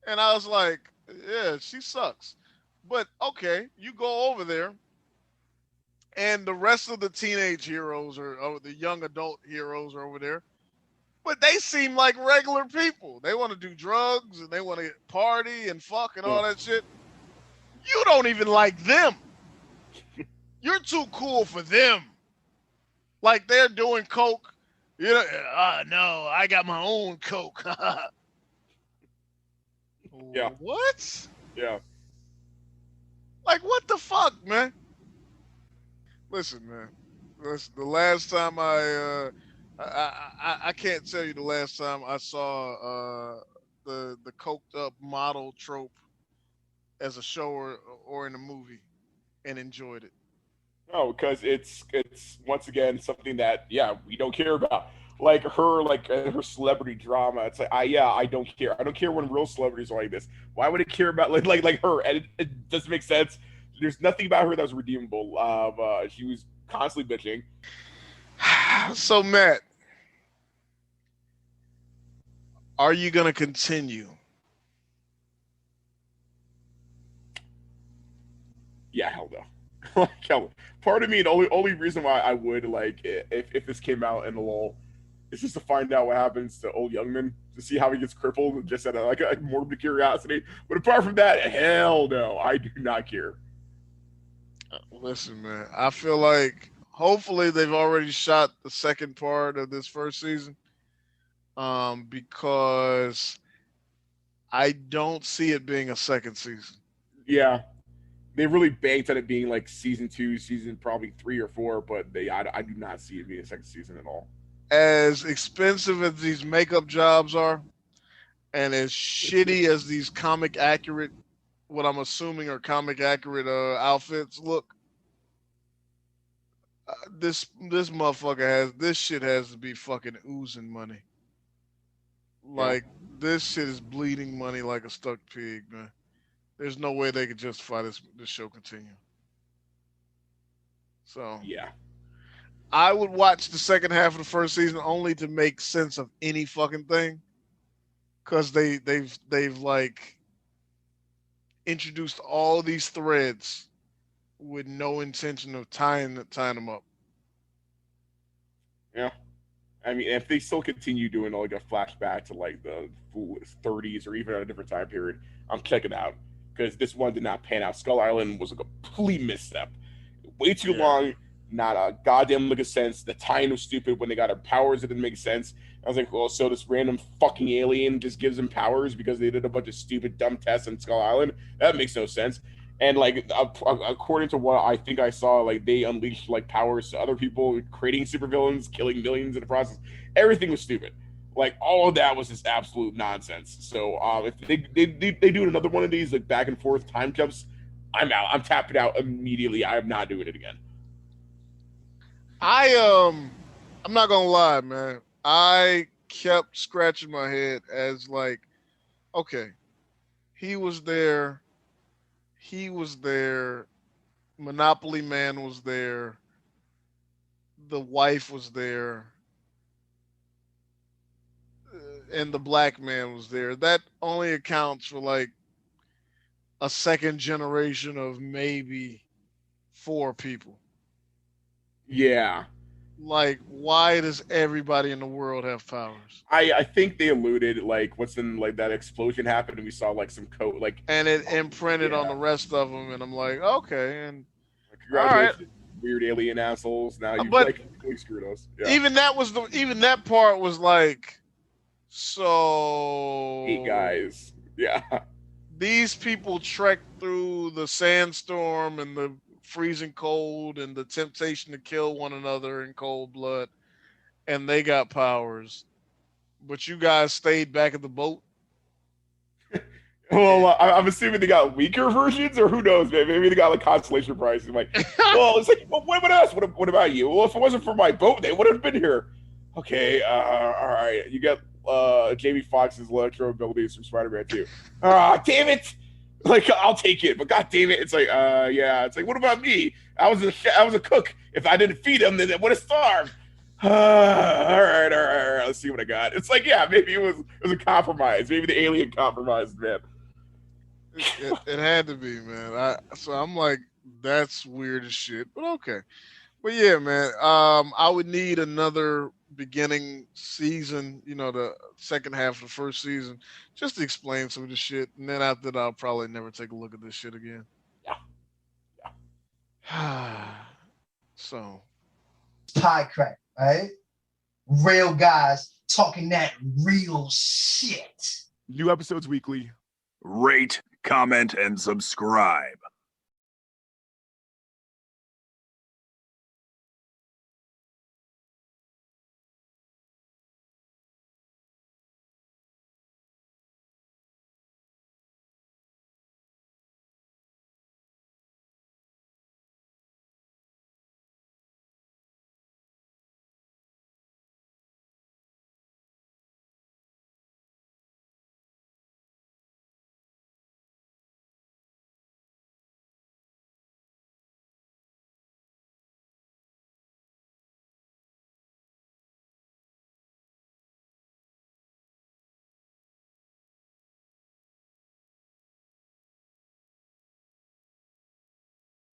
B: and I was like, yeah, she sucks. But okay, you go over there, and the rest of the teenage heroes or the young adult heroes are over there. But they seem like regular people. They want to do drugs and they want to party and fuck and all that shit. You don't even like them. You're too cool for them. Like they're doing coke. You know, no, I got my own coke.
F: Yeah.
B: What?
F: Yeah.
B: Like what the fuck, man? Listen, man. Listen, the last time I can't tell you the last time I saw the coked up model trope as a show or in a movie and enjoyed it.
F: No, because it's once again something that we don't care about. Like her celebrity drama. It's like I don't care. I don't care when real celebrities are like this. Why would I care about like her? And it doesn't make sense. There's nothing about her that was redeemable. She was constantly bitching.
B: So Matt, are you gonna continue?
F: Yeah, hell no. Hell, part of me, the only reason why I would like if this came out in the lull, is just to find out what happens to old Youngman, to see how he gets crippled, just out of a morbid curiosity. But apart from that, hell no, I do not care.
B: Listen, man, I feel like hopefully they've already shot the second part of this first season, because I don't see it being a second season.
F: Yeah, they really banked on it being like season 2, season probably 3 or 4, but I do not see it being a second season at all.
B: As expensive as these makeup jobs are, and as shitty as these comic accurate, what I'm assuming are comic accurate outfits look, this motherfucker this shit has to be fucking oozing money. Like this shit is bleeding money like a stuck pig, man. There's no way they could justify this show continue. So
F: yeah,
B: I would watch the second half of the first season only to make sense of any fucking thing, because they've like introduced all these threads with no intention of tying them up.
F: Yeah, I mean, if they still continue doing like a flashback to like the 30s or even at a different time period, I'm checking out, because this one did not pan out. Skull Island was a complete misstep. Way too long. Not a goddamn lick of sense. The tie-in was stupid. When they got her powers, it didn't make sense. I was like, well, so this random fucking alien just gives them powers because they did a bunch of stupid, dumb tests on Skull Island? That makes no sense. And like, according to what I think I saw, like they unleashed like powers to other people, creating supervillains, killing millions in the process. Everything was stupid. Like all of that was just absolute nonsense. So if they do another one of these like back and forth time jumps, I'm out. I'm tapping out immediately. I'm not doing it again.
B: I'm not gonna lie, man. I kept scratching my head as like, okay, he was there, Monopoly Man was there, the wife was there, and the black man was there. That only accounts for like a second generation of maybe 4 people.
F: Yeah.
B: Like, why does everybody in the world have powers?
F: I think they alluded, like, what's in, like, that explosion happened and we saw, like, some code, like...
B: And it imprinted on the rest of them, and I'm like, okay, and...
F: Congratulations, weird alien assholes. Now you like screwed us. Yeah.
B: Even that part was like, so...
F: Hey, guys. Yeah.
B: These people trekked through the sandstorm and the freezing cold and the temptation to kill one another in cold blood, and they got powers, but you guys stayed back at the boat.
F: Well, I'm assuming they got weaker versions, or who knows, man. Maybe they got like consolation prize. I'm like, well, it's like, well, what about us? What about you? Well, if it wasn't for my boat, they would have been here. Okay, all right. You got Jamie Foxx's electro abilities from Spider-Man 2. Ah, damn it! Like, I'll take it, but god damn it, it's like, yeah. It's like, what about me? I was a cook. If I didn't feed him, then I would have starved. All right. Let's see what I got. It's like, yeah, maybe it was a compromise. Maybe the alien compromised, man.
B: It had to be, man. So I'm like, that's weird as shit, but okay. But yeah, man. I would need another beginning season, the second half of the first season, just to explain some of the shit. And then after that, I'll probably never take a look at this shit again.
F: Yeah.
B: So.
G: Pie crack, right? Real guys talking that real shit.
E: New episodes weekly. Rate, comment, and subscribe.